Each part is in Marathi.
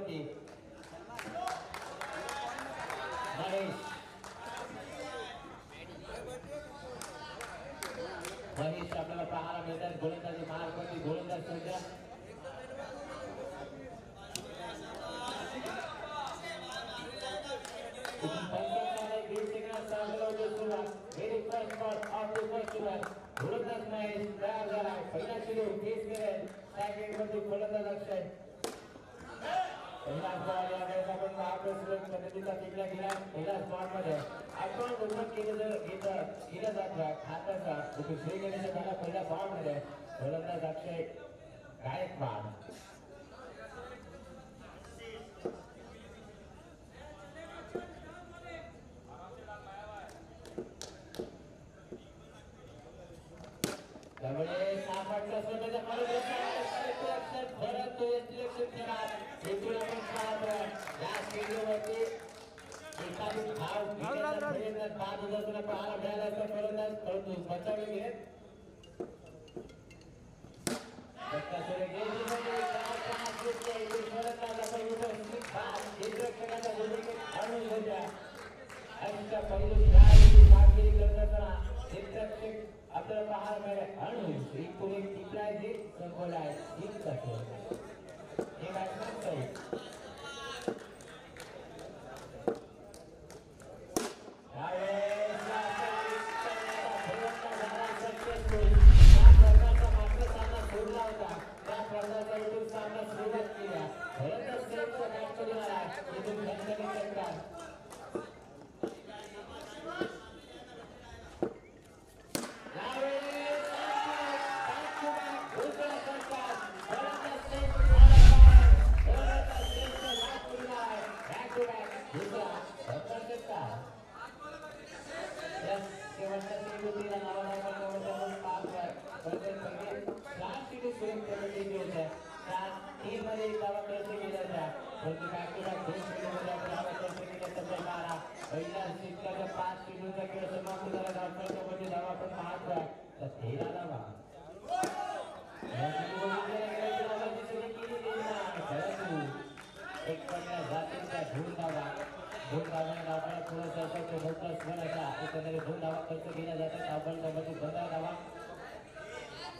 वरती महेश आपल्याला पाहायला मिळतात. गोलंदाजी मार्गवरती गोलंदाज सध्या very first ball of the first over. गोलंदाज महेश तयार झाला. पहिला चेंडू फेस करेल. सेकंड मध्ये गोलंदाज अक्षय. पहिला बॉल या वेळेस आपण पाहतो सुरेख पद्धतीचा टिकला गेला. पहिला स्पॉट मध्ये आपण ओपन केलं जातं खात्याचा श्री गणेश झाला. पहिल्या बॉल मध्ये गोलंदाज अक्षय गायकवाड. त्यामुळे सापडला स्वतःच्या परंतु सिलेक्शन केला. एकूण आपण पाहतो या स्टेडियमवरती एखादी धाव बाजूला पाहायला मिळाला तर गोलंदाज परंतु बचावले गेले. आपल्याला पाहायला मिळाले अणू एकूण एक टिपला आहे जे संपवला आहे. तीन टक्के हे बॅट्समॅन काही सोडला होता. त्या प्रकारचा इथून सामना सुरुवात केला. खरंच सेफचा मॅच होणार आहे. इथून खंडणी करतात.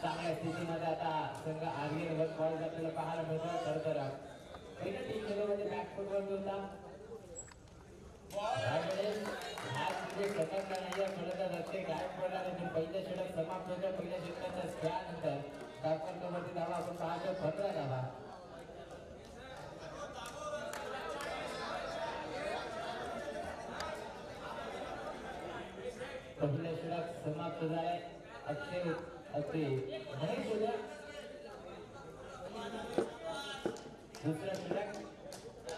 चांगल्या स्थितीमध्ये आता संघ आर्यन वन बॉल आपल्याला पाहायला मिळतो. खरं तर पहिल्या टीम खेळामध्ये बॅकफुटवर होता. सतत नाही गोलंदाज अक्षय गायकवाड आणि पहिल्या षटक समाप्त होतं. पहिल्या षटकाच्या खेळानंतर तात्काळवरती धावा आपण पाहतो 15 धावा. पहिलं षटक समाप्त झालंय. अक्षय अक्षय महेश होता. दुसरा षटक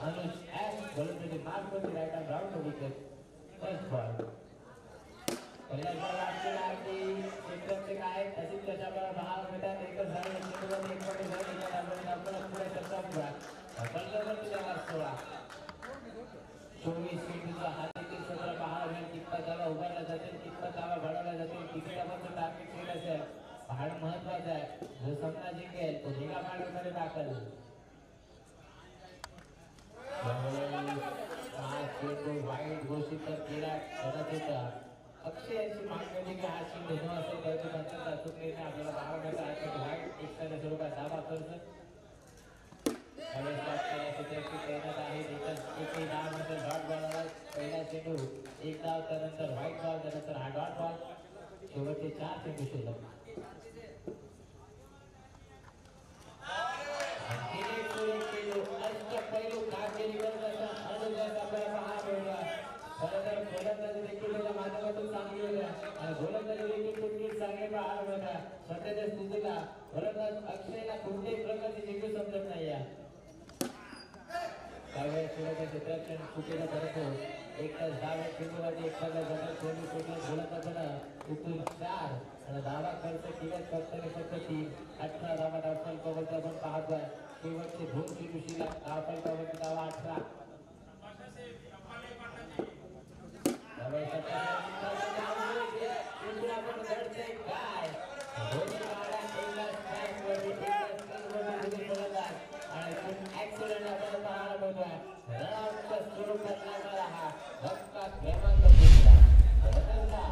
अनुज एस गोलंदाजी मार्गवरती right hand round wicket. First ball पहिला बॉल असलेला आहे की क्षेत्ररक्षक आहेत अजित त्याच्यावर 10 मिनिटात एकच झाले. चेंडूवर एक पॉईंट झाले. आपल्याला पुढे चर्चा पुरा बंदवरती जाणार 24 चेंडूचा हा देखील सत्र पाहायला मिळेल. कितपत धावा उभारल्या जातील, कितपत धावा घडवल्या जातील, किती धावांचं टार्गेट केलं असेल पाहणं महत्वाचं आहे. जो सामना जिंकेल तो निगा मार्गामध्ये दाखल. वाईट घोषित तर केला कदाचित अक्षय यांची मागणी की हा चेंडू न असेल तर त्यांचा चुकलेला आपल्याला पाहावण्याचा आहे. वाईट एकाच्या स्वरूपात धावा करत तैनात आहे. एकही धाव नंतर डॉट बॉल. पहिला चेंडू एक धाव, त्यानंतर व्हाईट बॉल, त्यानंतर हा डॉट बॉल. शेवटचे 4 चेंडू शिल्लक. अष्टपैलू कामगिरी करत असताना आपल्याला पाहायला मिळाला. खरं तर गोलंदाजी देखील त्याच्या माध्यमातून चांगली होत्या आणि गोलंदाजी देखील तितकीच चांगली पाहायला मिळतात. सध्याच्या स्थितीला गोलंदाज अक्षयला कोणत्याही प्रकारची जिंकू समजत नाही. त्यावेळेस सूर्याच्या क्षेत्रात चुकीला करतो. एक तास 10 चेंडूमध्ये एखाद्या जगात कोणी गोलंदाजानं इथून 4 आणि धावा खर्च केल्याच फक्त 18 धावा धावफल कवरचा आपण पाहतोय. शेवटचे 2 चेंडू शिल्लक. धावफल कवरची धावा 18. ऍक्सिडेंट आपल्याला पाहायला बदलणारा हा धक्का क्रमांक 3 बदलला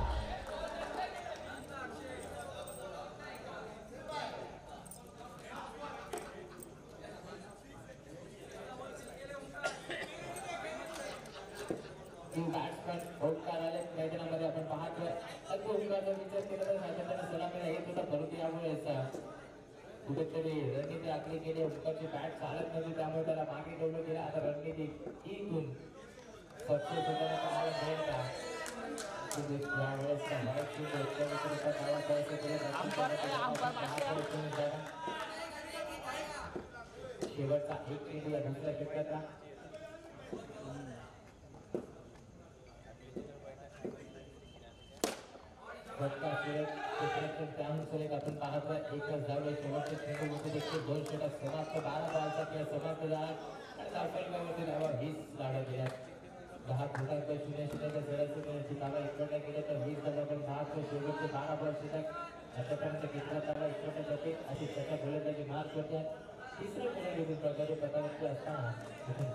बॅट्समॅन आउट करायला मैदानामध्ये आपण पाहतोय अगदी उमेदवाराचा विचार केला तर साधारण सलामीला येत होता परंतु यामुळे कुठेतरी रणनीती आखली गेली उपकारची बॅट चालत नव्हती त्यामुळे त्याला मागे ठेवलं गेलं आता रणनीती इथून सक्सेस होताना पाहायला मिळेल का शेवटचा एक चेंडू या दुसऱ्या षटकाचा आपण पाहतोय एकच धावले शेवटचे चेंडू देखील 2 षटक समाप्त 12 बॉलचा खेळ समाप्त झाला आणि धावफलकावरती धावा हीच लावल्या गेल्या 10 फुटांच्या 0-0च्या सरासरी धावा इकडे गेले तर 20 धावांवर 10 शेवटचे 12 बॉल षटक आतापर्यंत कितवा धावा इकडे जाते अशी षटक गोलंदाजी मार्क होते तिसऱ्या खेळाडू प्रकारे पदावरती असताना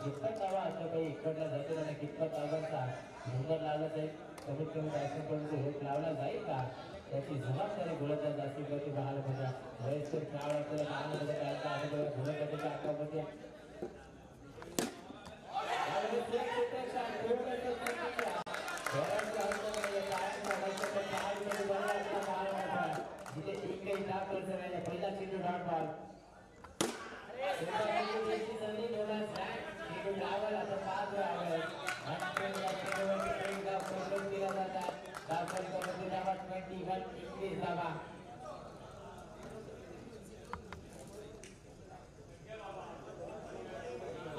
कितपत धावा आता काही इकडला जातील आणि कितपत धावांचा नंबर लावला जाईल कमीत कमी बॅट्समॅनकडून हेट लावला जाईल का त्याची जबाबदारी गोलंदाज जास्तीवरती पाहायला मिळणार वयस्कर खेळाडू आपल्याला पाहण्यामध्ये काय अनुभव गोलंदाजीच्या आकारामध्ये जिथे एकही डाव करता पहिला चेंडू डॉट बॉल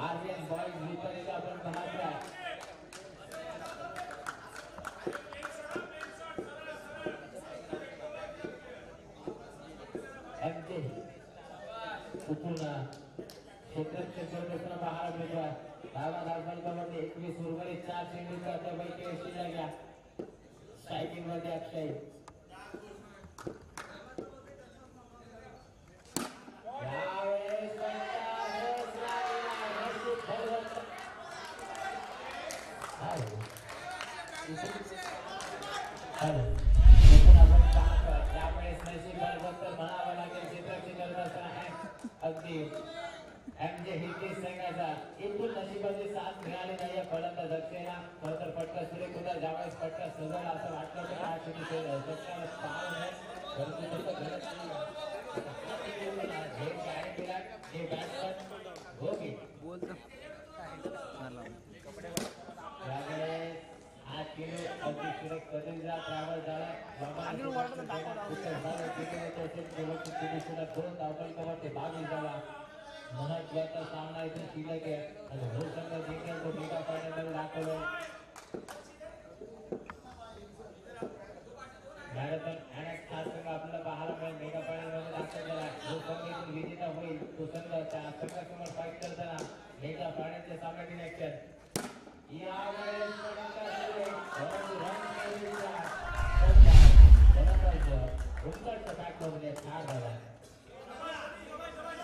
आर्यन बॉयज विपरीत आपण पाहतोय एमजे कुठून क्षेत्रात करताना पाहायला मिळतोय धावा धावफलकामध्ये 21 उर्वरित 4 चेंडूचा त्यापैकी शिल्लक घ्या स्ट्रायकिंग मध्ये अक्षय अगदी एमजे हिटी संघाचा एकूण नशिबाची साथ मिळाली नाही या फलंदाज अक्षयला खरंतर फटका सुरेख होता ज्यावेळेस फटका सजवला असं वाटलं तर हा शेवटी फटका पाहू नये परंतु तसं घडत नाही बॅट्समन गोपी हा चेंडू अगदी सुरेख कधीचा ट्रॅव्हल झाला दोन धावफलकावरती 22 झाला महत्वाचा सामना इथून शिल्लक आहे आणि जो संघ जिंकेल तो मेगा फायनलमध्ये दाखल होईल मॅरेथॉन अनेक खास संघ आपल्याला पाहायला मिळेल मेगा फायनलमध्ये दाखल झाला जो संघ इथून विजेता होईल तो संघ त्या संघासमोर फाईट करताना मेगा फायनलचे सामन्यातील ऍक्शन यावेळेस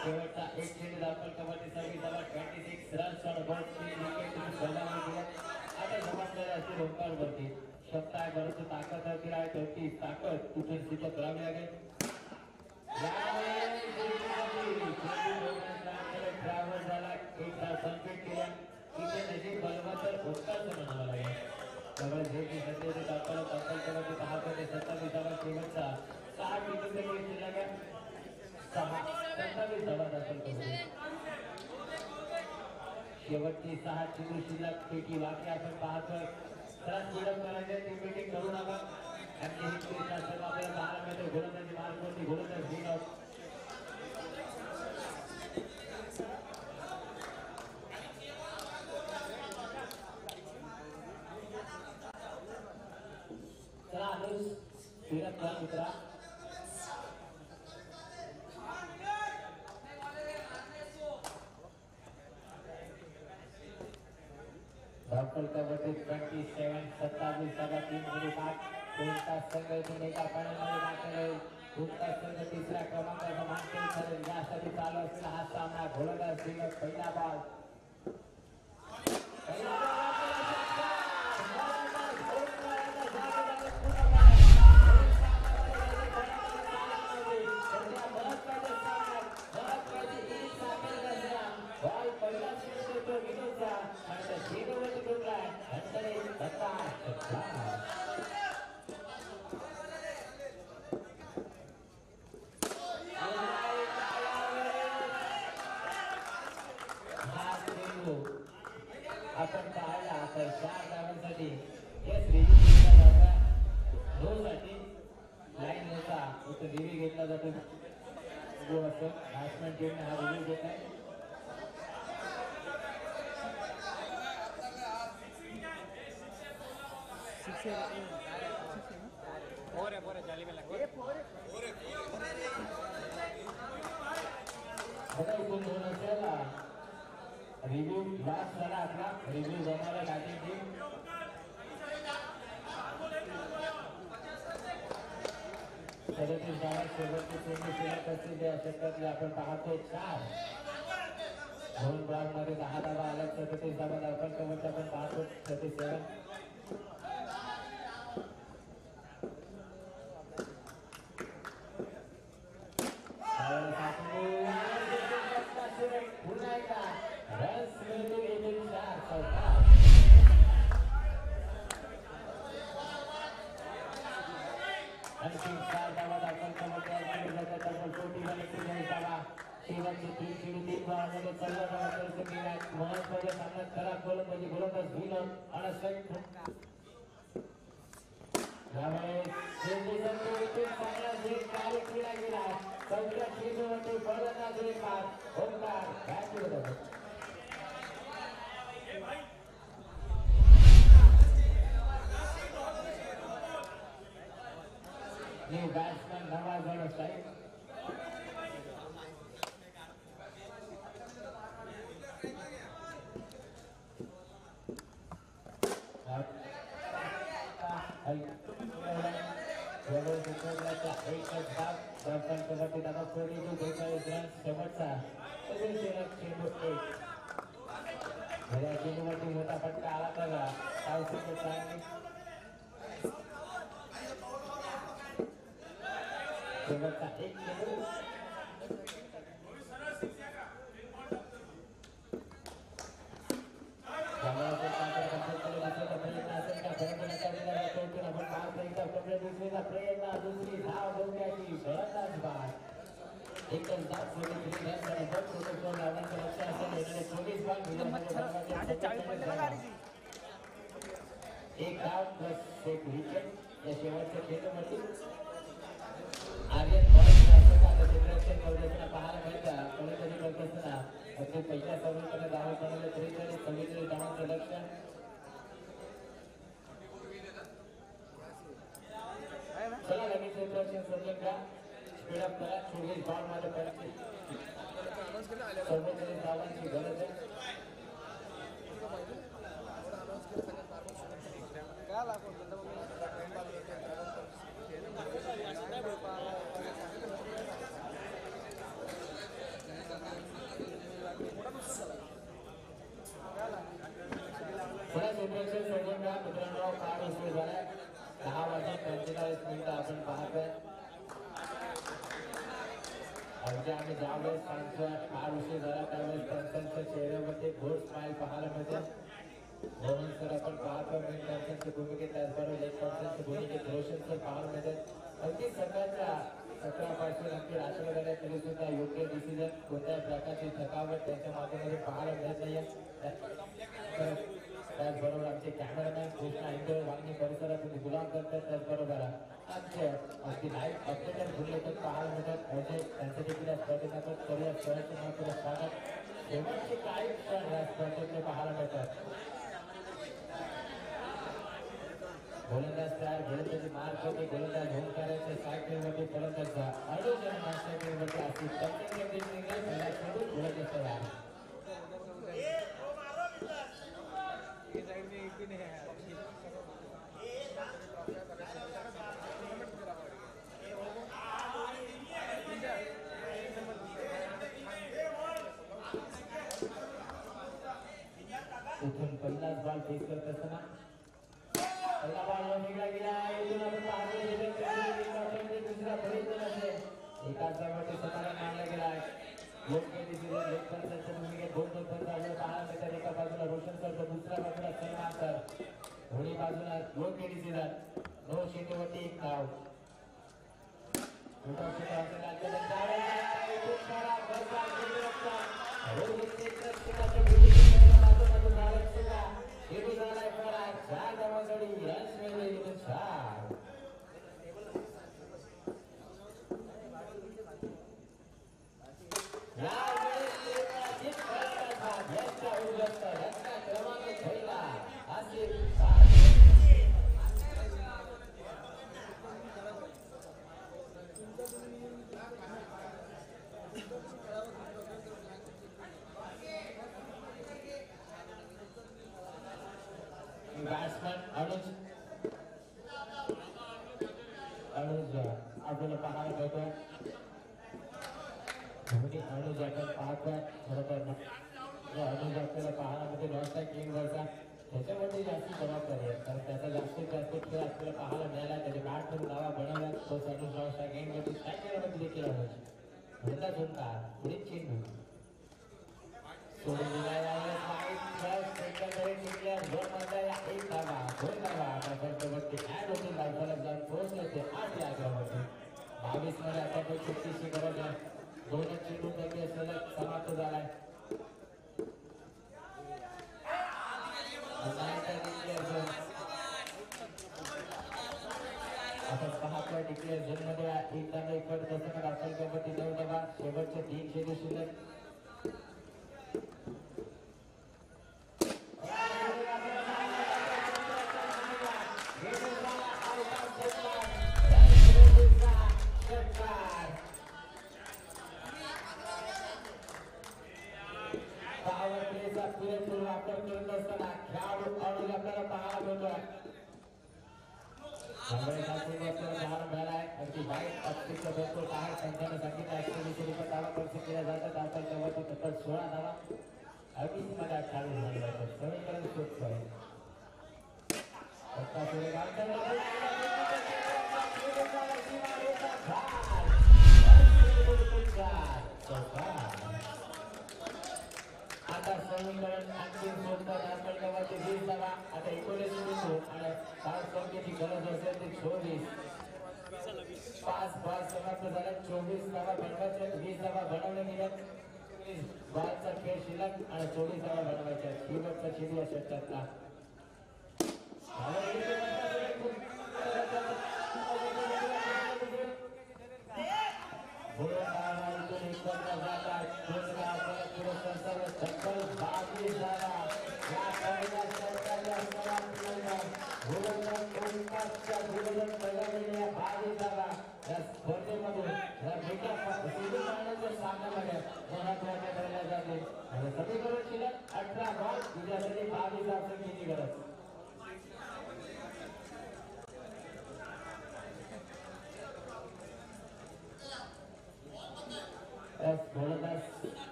शेवटचा एक चेंडू धावफलकावरती 26 धावा 26 रन्स ऑन बोर्ड 3 विकेट बजावली गेल्या आता जबाबदारी असते ओंकारवरती शब्द आहे परंतु ताकद हवी आहे तेवढी ताकद कुठून सिद्ध करावी लागेल ड्रायव्हर झाला एक धाव संकेत केला इथे नजीक बलवंतर ओंकारचं म्हणावं लागेल त्यामुळे जे की सध्या धावफलकावरती 10 ते 27 धावा शेवटचा 6 विकेट शिल्लक आहे 27 धावा दाखल करू शेवटची 6 चेंडू शिल्लक पैकी वाक्य आपण पाहतोय सरस बिल्डअप करायचे ती मीटिंग करू नका आणि ही सर्व आपल्याला पाहायला मिळते गोलंदाजी मार्गवरती गोलंदाज बिल आउट चला अनुज फिरत कर मित्रा धावफलकावरती 27 27 धावा 3 मिनिट 8 कोणता संघ इथून एका फायनलमध्ये दाखल होईल कोणता संघ तिसऱ्या क्रमांकाचा मानकरी ठरेल यासाठी चालू असलेला हा सामना गोलंदाज पहिला बॉल परंतु आपण पाहिला तर 4 धावांसाठी यस रिव्ह्यू जाता 2 साठी लाईन होता तो रिव्ह्यू घेतला जातो जो असं बॅट्समॅन टीमने हा रिव्ह्यू घेतलाय पोरे जाली में लगे बघा इथून 2 असेल रिव्ह्यू लास्ट झाला आपला रिव्ह्यू जमाला बॅटिंग टीम शेवटची पूर्ण शिल्लक असतील त्या षटकातले आपण पाहतोय 4 दोन ब्राउन मध्ये 10 धावा आल्या 37 धावा आपण कवच आपण पाहतो 37 पुन्हा एकदा रन्स मिळतील एकूण 4 चौकार आणखी 4 धावा दाखल शेवटचे 3 बॉलमध्ये 14 धावा खर्च केल्या महत्त्वाच्या सामन्यात खराब गोलंदाजी गोलंदाज भिलन आणि त्यामुळे चांगला झेल कार्य केला गेला चौथ्या चेंडूवरती फलंदाज एक बाद ओंकार बॅटवर जातो न्यू बॅट्समॅन नवाज गण साहेब एकच भाग दर्शन कबड्डी दादा 42 रन शेवटचा चेंडू 1 या चेंडूवरती मोठा फटका आला तर सावसूचे चांगली शेवटचा 1 चेंडू दुसरी धाव घेण्याची फलंदाज बाद एकच धाव लक्ष असेल 24 एक धाव प्लस एक विकेट या शेवटच्या खेळामध्ये आर्यन पाहायला मिळतं फलंदाजी करत असताना अगदी पहिल्या सर्वांकडे धावा बनवले 43 धावांचं लक्ष चला लगेच इंट्रोडक्शन समजून घ्या स्पीड अप करा 24 बॉल मध्ये 44 धावांची गरज आहे मित्रांनो फार उशीर झालाय 10:45 आपण पाहतोय अगदी आम्ही ज्यावेळेस सांगतोय फार उशीर झाला त्यावेळेस त्यांच्या चेहऱ्यामध्ये घोड स्माईल पाहायला मिळते म्हणून सर आपण पाहतो त्यांच्या भूमिकेत त्याचबरोबर एक पर्सेंटच्या भूमिकेत रोशन सर पाहायला मिळते अगदी सकाळच्या 17 पासून अगदी रात्र झाल्या तरी सुद्धा योग्य डिसिजन कोणत्याही प्रकारची थकावट त्यांच्या माध्यमातून पाहायला मिळत नाहीये त्याचबरोबर आमचे कॅमेरामॅन कृष्णा इंदोर वांगी परिसरातून गुलाम करतात त्याचबरोबर आमचे अगदी लाईव्ह अपडेटर बुलेटिन पाहायला मिळतात अजय त्यांचे देखील या स्पर्धेत करूया सहज महत्त्व स्वागत शेवटचे काही क्षण या स्पर्धेतले पाहायला मिळतात गोलंदाज तयार गोलंदाजी मार्क होते गोलंदाज ओंकाराचे साईडवरती फलंदाज अडोजन मास्टरवरती असतील पंचेंद्र सिंगल पहिला चेंडू गोलंदाज तयार इथून पहिलाच बॉल फेस करत असताना पहिला बॉल निघाला गेला इथून आपण पाहतो दुसरा फलंदाज एका जागेवरती समाधान मानला गेला योग्य डिसिजन लेग पर्सनच्या भूमिकेत 2 पंच आले पाहायला मिळतात एका बाजूला रोशन सर तर दुसऱ्या बाजूला सलमान सर दोन्ही बाजूला योग्य डिसिजन नो शेतीवरती एक धाव मोठा अनुज आपल्याला पाहायला मिळतोय अनुज आपण पाहतोय खरोखर अनुज आपल्याला पाहायला मिळते नॉनस्टार किंग वरचा त्याच्यामध्ये जास्त जबाबदारी आहे कारण त्याचा जास्तीत जास्त खेळ आपल्याला पाहायला मिळाला त्याच्या बॅट मध्ये धावा बनवल्या तो अनुज नॉनस्टार किंग मध्ये स्ट्रायकरमध्ये देखील अनुज म्हणता झुंका पुढे चेंडू सोडून दिला सेकंडरी टिकल्या दोन मध्ये एक धावा दोन धावा आता फक्त ऍड होते लायफला जाऊन पोहोचले ते 8 या क्रमांकावर 22 मध्ये आता काही सुट्टीची गरज आहे दोनच चेंडू पैकी सलग समाप्त झालाय आपण पाहतोय डिक्लेअर झोन मध्ये एक धावा इकडे दशक दाखल कबड्डी 9 धावा शेवटचे 3 चेंडू शिल्लक आता समीकरण आणखी सोडतात दाखल करण्याचे 20 धावा आता 19 बिंदू आणि 5 संख्येची गरज असेल ते 24 5 बॉल समाप्त झाले 24 धावा बनवायच्या 20 धावा बनवल्या गेल्या बॉलचा खेळ शिल्लक आणि 24 धावा बनवायच्या शेवटचा चेंडू षटकातला समीकरण शिल्लक 18 बॉल तुझ्यासाठी 22 संख्येची गरज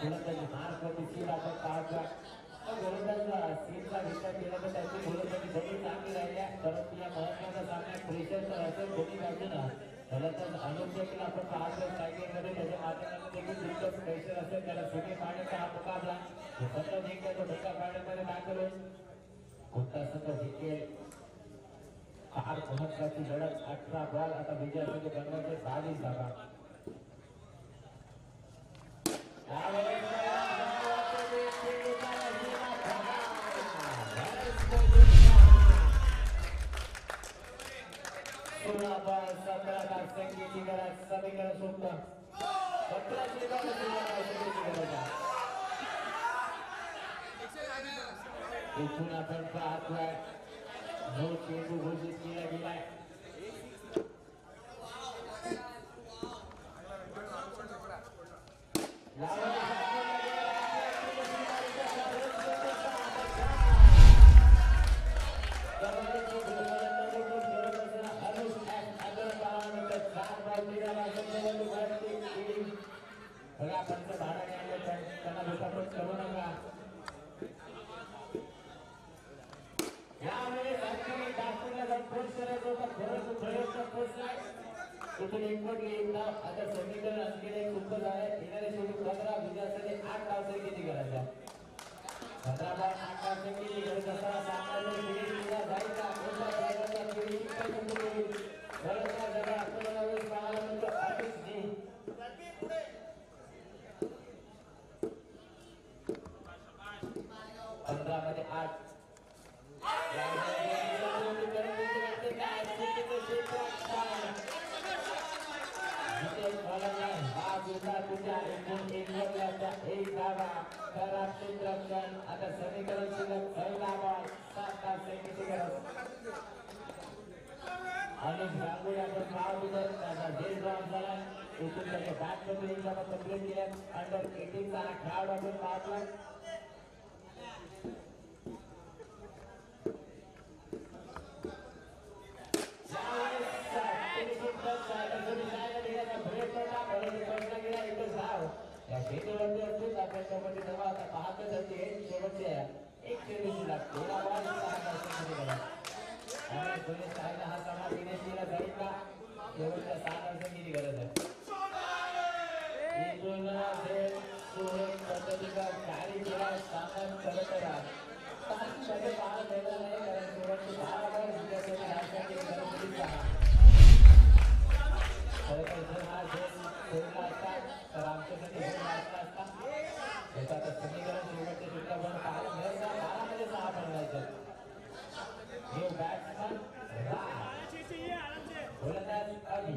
गोलंदाजी मार्कवरती सील आपण पाहतोय गोलंदाजला सीलचा विचार केला तर त्याची गोलंदाजी दोन्ही चांगली राहिल्या परंतु या महत्वाच्या सामन्यात प्रेशर तर असेल दोन्ही बाजूला गोलंदाज अनुज देखील आपण पाहतोय स्ट्रायकिंगमध्ये त्याच्या माध्यमातून देखील तितकंच प्रेशर असेल त्याला सुटी पाहण्याचा हा मुकाबला संघ जिंकला तो धक्का पाहण्यामध्ये दाखल होईल कोणता संघ जिंकेल फार महत्वाची लढत 18 बॉल आता विजयासाठी बनवायचे 22 धावा समीकरण सोडतं 17 इथून आपण पाहतोय जो चेंडू घोषित केला गेलाय आता समीकरण आणखी खूप झाले येणारे शेवटी 15 विजयासाठी 8 धावसंख्येची गरज आहे 15 बॉल 8 धावसंख्येची गरज असताना सामन्याला फिनिश केला जायचा कोणता खेळाडूचा फिनिश सुरू होईल बरोबर जगा आपल्याला वेळ पाहायला मिळतो आधीच जी 15 मध्ये 8 आता समीकरण शिल्लक पहिला बॉल 7 सेकंदाची गरज आणि गांगुली आपण पाहतो त्याचा डेल ड्रॉप झाला इथून त्याच्या बॅट मध्ये एक धावा कंप्लीट केल्या अंडर 18 चा खेळाडू आपण पाहतोय असतील आपल्या सोबत तेव्हा आता पाहतच होते शेवटचे एक चेंडू लागतो हा बॉल 6 धावांसाठी गेला आणि पोलीस साहेब हा सामना फिनिशला जाईल का शेवटच्या 6 धावांची गरज आहे इथून ते सुरेख पद्धतीचा चारी खेळा सामना करत राहा मध्ये पार मिळाला नाही कारण शेवटचे 12 बॉल जिंकण्यासाठी राष्ट्राची गरज होती खरं तर जर हा खेळ खेळला असता तर आमच्यासाठी हे वाचला असता याचा आता समीकरण शेवटचे सुद्धा बॉल पाहायला मिळत नाही 12 मध्ये 6 बनवायचे हे बॅट्समन गोलंदाज अभी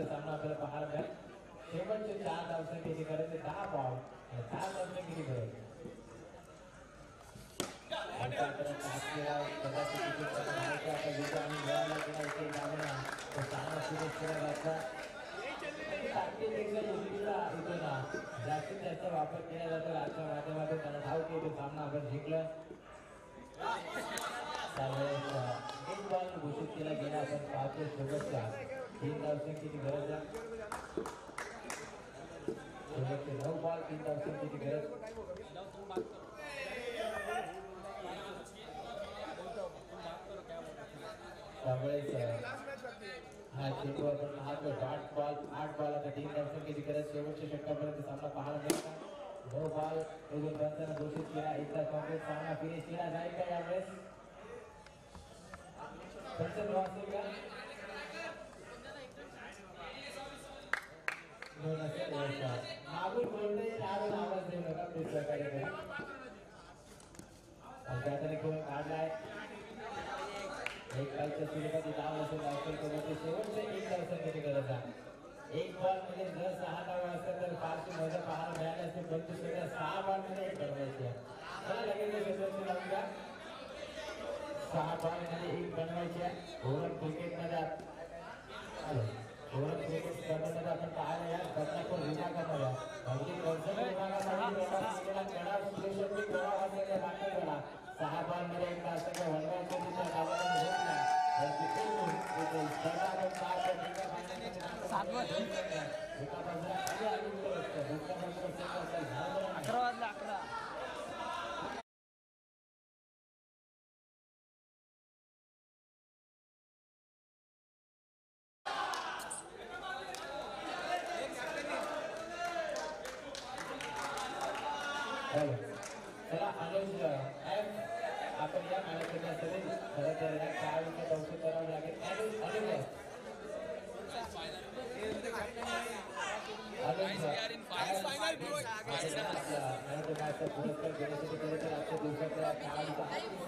सामना आपल्याला पाहायला मिळेल शेवटचे 4 धावांसाठी किती करायचे 10 बॉल 10 धावांसाठी किती करायचे जास्तीत जास्त वापर केला जातो आजच्या माध्यमातून त्यांना ठाऊक आहे तो सामना आपण जिंकला एक बॉल घोषित केला गेला आपण पाहतो शेवटच्या 3 धावांची गरज आहे शेवटचे 9 बॉल 3 धावांची गरज त्यामुळे हा चेंडू आपण पाहतो 8 बॉल आता 3 धावांची गरज शेवटच्या षटकापर्यंत सामना पाहायला मिळाला 9 बॉल उजून पंचांना घोषित केला एकदा काँग्रेस सामना फिनिश केला जाईल का यावेळेस पंच वाचेल का मागून बोलते त्यावेळेस आवाज देऊ नका प्लीज सहकार्य करा त्याने कोण काढलाय एक कालच्या सुरुवाती धाव असेल राष्ट्रपती शेवटचे 1 धावांसाठी गरज आहे 1 बॉल मध्ये जर 6 धावा असतात तर फारशी मजा पाहायला मिळाली असते परंतु सगळ्या 6 बॉल मध्ये 1 बनवायची आहे मला लगेच शेवटची लावून द्या 6 बॉल मध्ये 1 बनवायची आहे ओव्हर क्रिकेट मध्ये ओव्हर क्रिकेट स्पर्धेमध्ये आपण पाहायला या बदलापूर विभागामध्ये अगदी कर्जत विभागामध्ये कडा सुरेश कडा 6 बॉल मध्ये 1 तासाच्या वनवायच्या दिशा गावाला घेतला तर तिथे सर्वात एका बाजूला खाली आली दुसऱ्या बाजूला 11 वाजला 11 चला अनुज आपण या मॅनेजरला सगळे खरं तर या खेळाडूंचं कौतुक करावं लागेल पुरस्कार देण्यासाठी आजच्या दिवसाच्या खेळाडूचा